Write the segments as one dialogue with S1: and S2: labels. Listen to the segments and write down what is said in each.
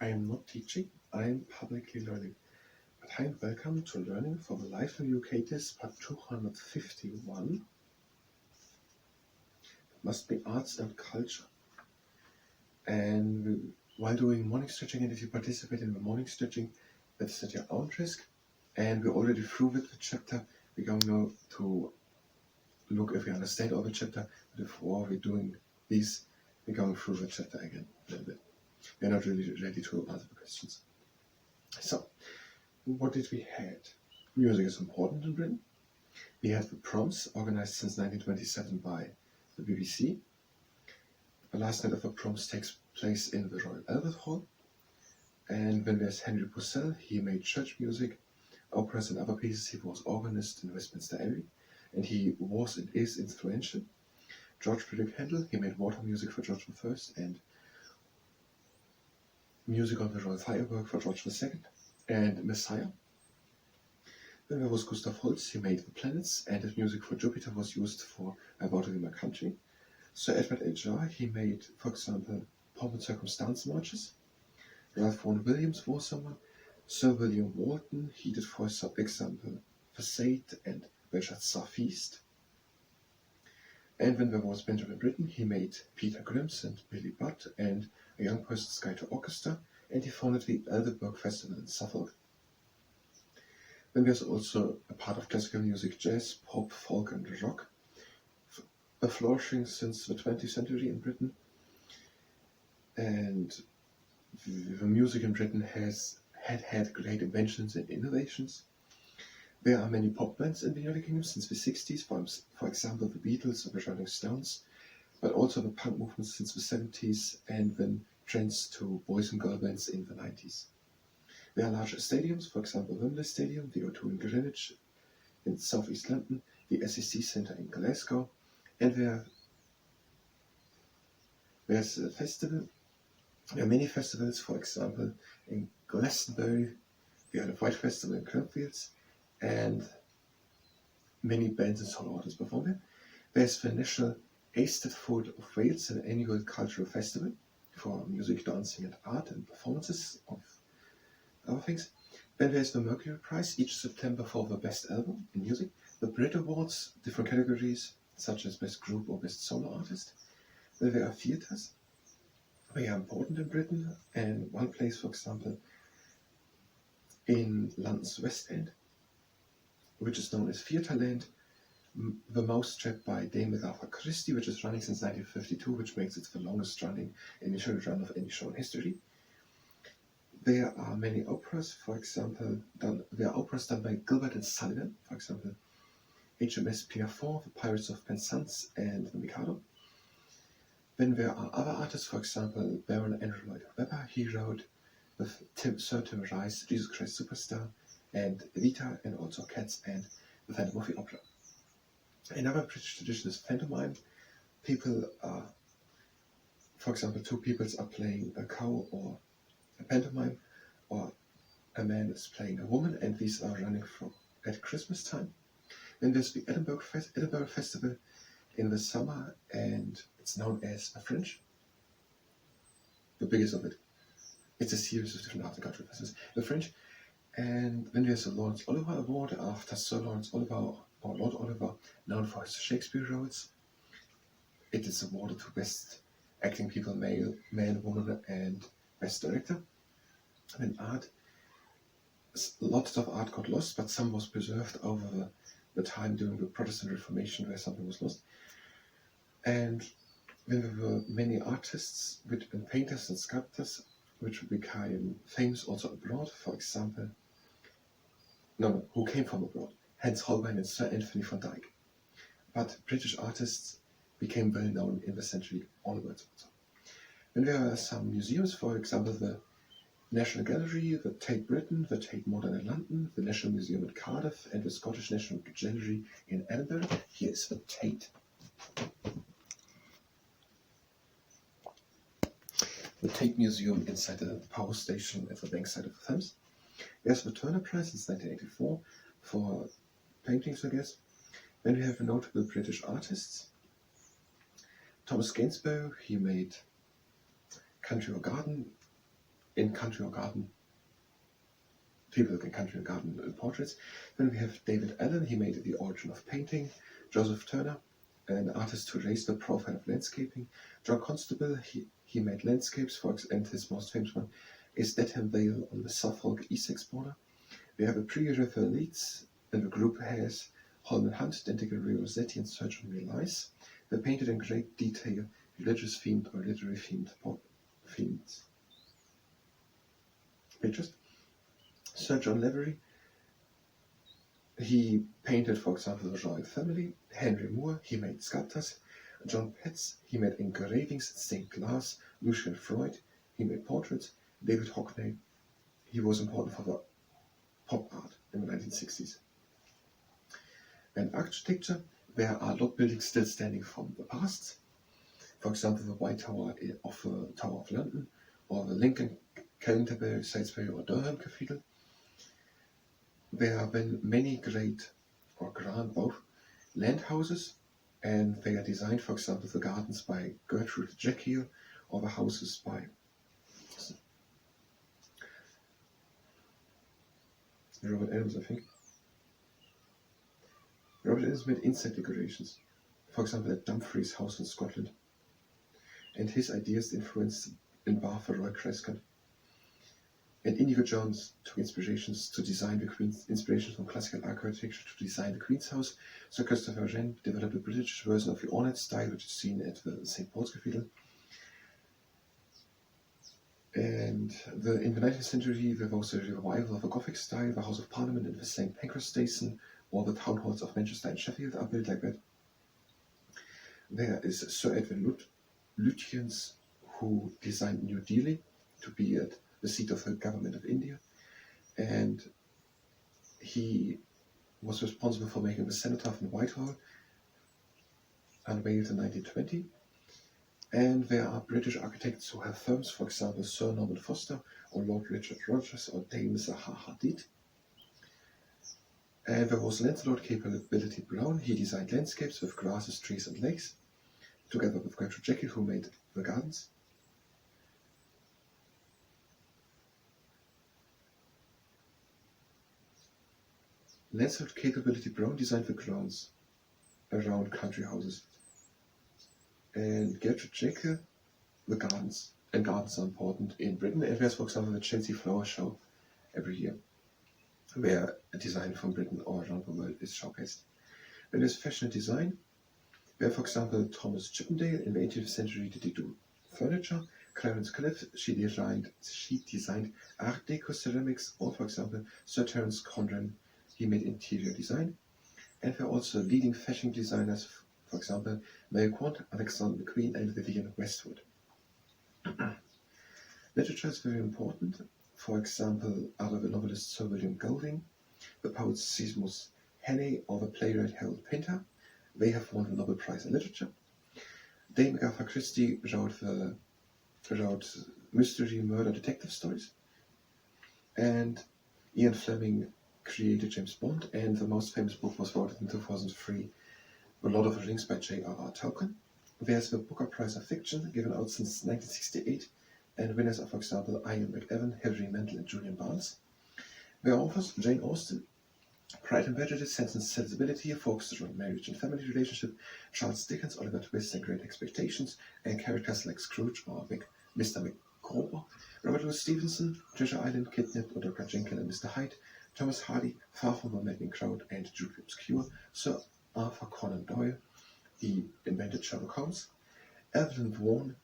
S1: I am not teaching, I am publicly learning. But hi and welcome to Learning for the Life of UK test part 251. It must be arts and culture. And while doing morning stretching, and if you participate in the morning stretching, that's at your own risk. And we're already through with the chapter. We're going now to look if we understand all the chapter. But before we're doing these, we're going through the chapter again a little bit. We're not really ready to answer the questions. So, what did we have? Music is important in Britain. We have the proms, organized since 1927 by the BBC. The last night of the proms takes place in the Royal Albert Hall. And when there's Henry Purcell, he made church music, operas and other pieces. He was organist in Westminster Abbey, and he was and is influential. George Frederick Handel, he made water music for George I and music on the Royal Firework for George II and Messiah. Then there was Gustav Holst, he made the planets, and his music for Jupiter was used for About in My Country. Sir Edward Elgar, he made, for example, Pomp and Circumstance marches. Ralph Vaughan Williams was someone. Sir William Walton, he did, for example, Facade and Belshazzar Feast. And when there was Benjamin Britten, he made Peter Grimm's and Billy Budd and A Young Person's Guide to Orchestra, and he founded the Aldeburgh Festival in Suffolk. Then there's also a part of classical music, jazz, pop, folk and rock, flourishing since the 20th century in Britain. And the music in Britain has had great inventions and innovations. There are many pop bands in the United Kingdom since the 60s, for example the Beatles or the Rolling Stones, but also the punk movement since the 70s and then trends to boys and girl bands in the 90s. There are larger stadiums, for example Wembley Stadium, the O2 in Greenwich in southeast London, the SEC Centre in Glasgow, and there's a festival. There are many festivals, for example in Glastonbury, the Isle of Wight Festival in Cranfields, and many bands and solo artists perform there. There's the National Eisteddfod of Wales, an annual cultural festival for music, dancing and art and performances of other things. Then there's the Mercury Prize each September for the best album in music. The Brit Awards, different categories such as best group or best solo artist. Then there are theatres. They are important in Britain, and one place, for example, in London's West End, which is known as Theatreland, the most read by Dame Agatha Christie, which is running since 1952, which makes it the longest running initial run of any show in history. There are many operas, for example, there are operas done by Gilbert and Sullivan, for example, HMS Pinafore, The Pirates of Penzance, and The Mikado. Then there are other artists, for example, Baron Andrew Lloyd Webber, he wrote with Sir Tim Rice, Jesus Christ Superstar, and Evita, and also Cats and The Phantom of the Opera. Another British tradition is pantomime. People are, for example, two peoples are playing a cow or a pantomime, or a man is playing a woman, and these are running at Christmas time. Then there's the Edinburgh Festival in the summer, and it's known as a Fringe, the biggest of it. It's a series of different art and cultural festivals, the Fringe. And then there's the Lawrence Oliver Award after Sir Lawrence Oliver, or Lord Oliver, known for his Shakespeare roles. It is awarded to best acting people, male, man, woman, and best director. And art, lots of art got lost, but some was preserved over the time during the Protestant Reformation where something was lost. And then there were many artists and painters and sculptors which became famous also abroad, for example, who came from abroad, Hans Holbein and Sir Anthony van Dyck. But British artists became well known in the century onwards. Then there are some museums, for example the National Gallery, the Tate Britain, the Tate Modern in London, the National Museum in Cardiff, and the Scottish National Gallery in Edinburgh. Here is the Tate. The Tate Museum inside the power station at the bankside of the Thames. There's the Turner Prize since 1984 for paintings, I guess. Then we have notable British artists. Thomas Gainsborough, he made Country or Garden, in country or garden, people in country and garden portraits. Then we have David Allen, he made The Origin of Painting. Joseph Turner, an artist who raised the profile of landscaping. John Constable, he made landscapes, and his most famous one is Dedham Vale on the Suffolk-Essex border. We have a pre-river Leeds, and the group has Holman Hunt, Dentigerry Rossetti, and Sir John Relies. They painted in great detail religious themed or literary themed pictures. Sir John Lavery, he painted, for example, the royal family. Henry Moore, he made sculptures. John Petts, he made engravings in stained glass. Lucian Freud, he made portraits. David Hockney, he was important for the pop art in the 1960s. And architecture, there are a lot of buildings still standing from the past. For example, the White Tower of the Tower of London, or the Lincoln, Canterbury, Salisbury, or Durham Cathedral. There have been many great or grand both land houses, and they are designed, for example, the gardens by Gertrude Jekyll, or the houses by Robert Adams, I think. Robert Adams made insect decorations, for example at Dumfries House in Scotland, and his ideas influenced in Bath Roy Crescent. And Inigo Jones took inspirations from classical architecture to design the Queen's House. Sir Christopher Wren developed a British version of the ornate style, which is seen at the St. Paul's Cathedral. And in the 19th century, there was a revival of a Gothic style. The House of Parliament and the St. Pancras Station, or the town halls of Manchester and Sheffield are built like that. There is Sir Edwin Lutyens, who designed New Delhi to be at the seat of the government of India, and he was responsible for making the Cenotaph in Whitehall unveiled in 1920. And there are British architects who have firms, for example Sir Norman Foster, or Lord Richard Rogers, or Dame Zaha Hadid. And there was Lancelot Capability Brown. He designed landscapes with grasses, trees, and lakes, together with Gertrude Jekyll, who made the gardens. Lancelot Capability Brown designed the grounds around country houses. And Gertrude Jekyll, the gardens. And gardens are important in Britain. And there's, for example, the Chelsea Flower Show every year, where a design from Britain or around the world is showcased. Then there's fashion and design, where, for example, Thomas Chippendale in the 18th century did do furniture. Clarence Cliff, she designed Art Deco ceramics, or, for example, Sir Terence Condren, he made interior design. And there are also leading fashion designers, for example, Mary Quant, Alexander McQueen, and Vivienne Westwood. Literature is very important. For example, are the novelist Sir William Golding, the poet Sismus Henney, or the playwright Harold Pinter. They have won the Nobel Prize in Literature. Dame Agatha Christie wrote mystery murder detective stories. And Ian Fleming created James Bond, and the most famous book was written in 2003, The Lord of the Rings by J.R.R. Tolkien. There's the Booker Prize of Fiction, given out since 1968, and winners are, for example, Ian McEwan, Hilary Mantel, and Julian Barnes. Their authors, Jane Austen, Pride and Prejudice, Sense and Sensibility, focuses on marriage and family relationship. Charles Dickens, Oliver Twist, and Great Expectations, and characters like Scrooge or Mr. Micawber. Robert Louis Stevenson, Treasure Island, Kidnapped, or Dr. Jekyll and Mr. Hyde. Thomas Hardy, Far From the Maddening Crowd, and Jude Obscure. Sir Arthur Conan Doyle, he invented Sherlock Holmes. Evelyn Vaughan,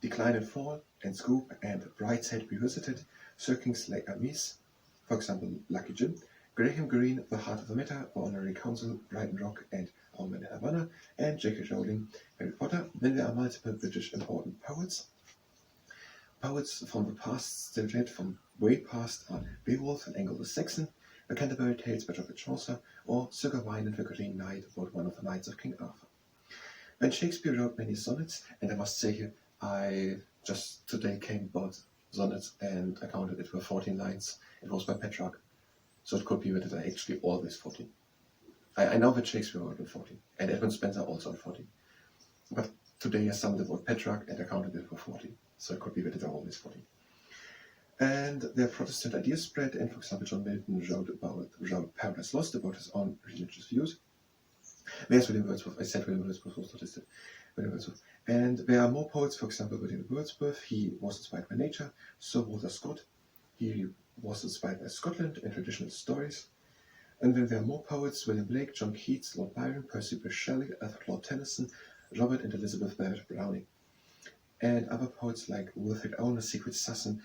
S1: Decline and Fall, and Scoop, and Brideshead Revisited. Sir Kingsley Amis, for example, Lucky Jim. Graham Greene, The Heart of the Matter, The Honorary Council, Brighton Rock, and Our Man in Havana. And J.K. Rowling, Harry Potter. Then there are multiple British important poets. Poets from the past, still read from way past, are Beowulf and Angle the Saxon, The Canterbury Tales by Robert Chaucer, or Sir Gawain and the Green Knight, about one of the knights of King Arthur. When Shakespeare wrote many sonnets, and I must say here, I just today came about sonnets and I counted it were 14 lines. It was by Petrarch, so it could be that I actually always 14. I know that Shakespeare wrote on 14, and Edmund Spenser also on 14. But today I summed it about Petrarch and I counted it for 14. So it could be that it's always 14. And their Protestant ideas spread, and for example, John Milton wrote Paradise Lost about his own religious views. Whereas William Wordsworth, I said William Wordsworth was not listed. William Wordsworth. And there are more poets, for example, William Wordsworth, he was inspired by nature. Sir Walter Scott, he was inspired by Scotland and traditional stories. And then there are more poets, William Blake, John Keats, Lord Byron, Percy Bysshe Shelley, Lord Tennyson, Robert and Elizabeth Barrett Browning. And other poets like Wilfred Owen or Sigrid Sasson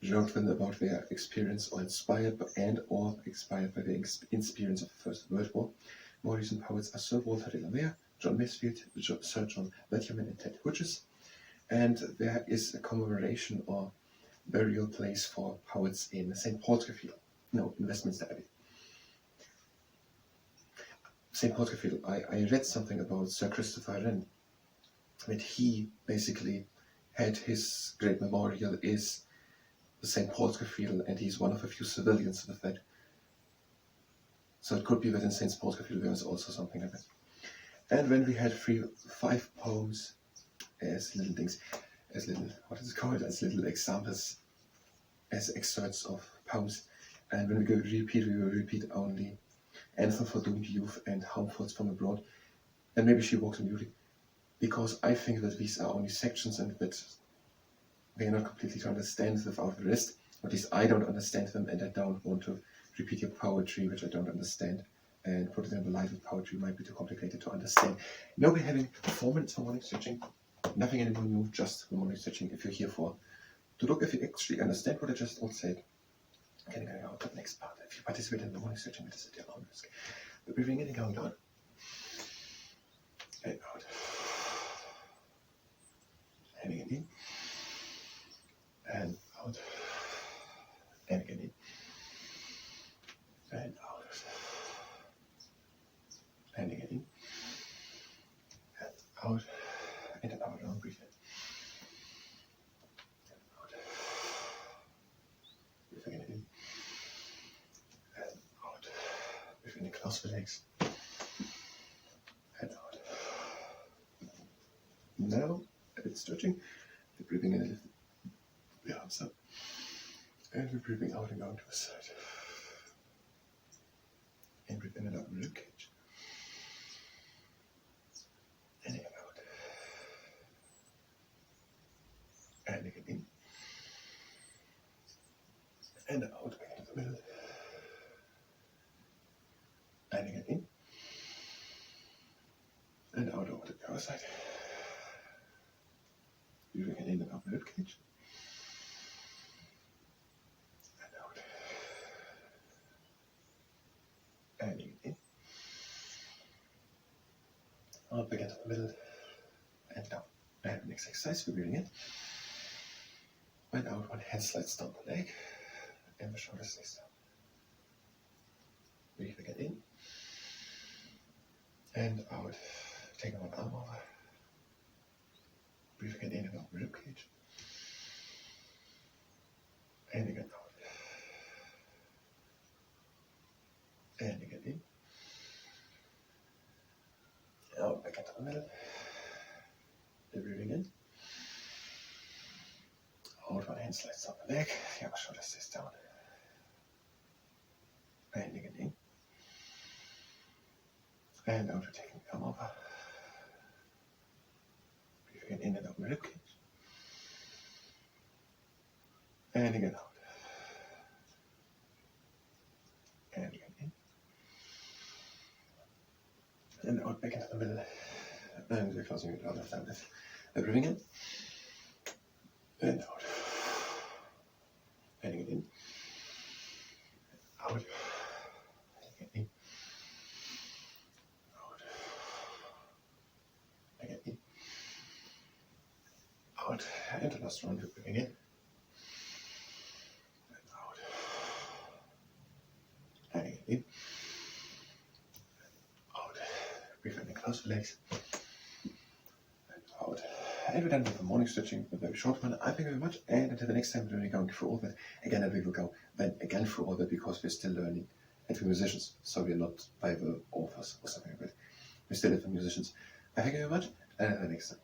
S1: wrote them about their experience or inspired by their experience of the First World War. More recent poets are Sir Walter de la Mare, John Masefield, Sir John Betjeman, and Ted Hodges. And there is a commemoration or burial place for poets in St. Paul's Cathedral. No, in Westminster Abbey. St. Paul's Cathedral. I read something about Sir Christopher Wren, that he basically had his great memorial is the St. Paul's Cathedral, and he's one of a few civilians with that. So it could be that in St. Paul's Cathedral there was also something like that. And when we had 5 poems as little things, as little examples, as excerpts of poems, and when we go repeat, we will repeat only Anthem for Doomed Youth and Home Thoughts from Abroad, and maybe She Walks in Beauty, because I think that these are only sections and that they are not completely to understand without the rest. At least I don't understand them, and I don't want to repeat your poetry which I don't understand and put it in the light of poetry might be too complicated to understand. Now we're having 4 minutes for morning stretching. Nothing anymore new, just the morning stretching if you're here for to look if you actually understand what I just all said. Getting out to the next part. If you participate in the morning stretching, it is at your own risk. But breathing in and going down. And out. And again in. And out. And again in. And out. And again in. And out. And then out. And breathe in. And out. Breathe again in. And out. Breathe in and close the legs. And out. Now, a bit stretching. We're breathing in and lift the arms up. And we're breathing out and going to the side. And breathe in and out, rib cage. And again out. And again in. And out, back into the middle. And again in. And out over to the other side. Breathing in and out, rib cage. And in. Up again to the middle and down. And next exercise, we're breathing in. And out, one hand slides down the leg and the shoulder stays down. Breathe again in. And out. Take one arm over. Breathe again in and out, rib cage. And again out. And again in. Out back into the middle. Breathing in. Out, one hand slides down the leg. The other shoulder stays down. And again in. And out, taking the arm over. Breathe again in and out, rib cage. And again out. And again in. And out back into the middle. And we're closing it out of that with breathing in. And out. And again in. Out. And again in. Out. Again in. Out. And the last round, we're breathing in. And out. And again in. Breathe in and close the legs. And out. And we're done with the morning stretching, a very short one. I thank you very much. And until the next time, we're only going through all that. Again, we will go then again through all that because we're still learning and we're musicians. So we're not Bible authors or something like that. We're still musicians. I thank you very much. And until the next time.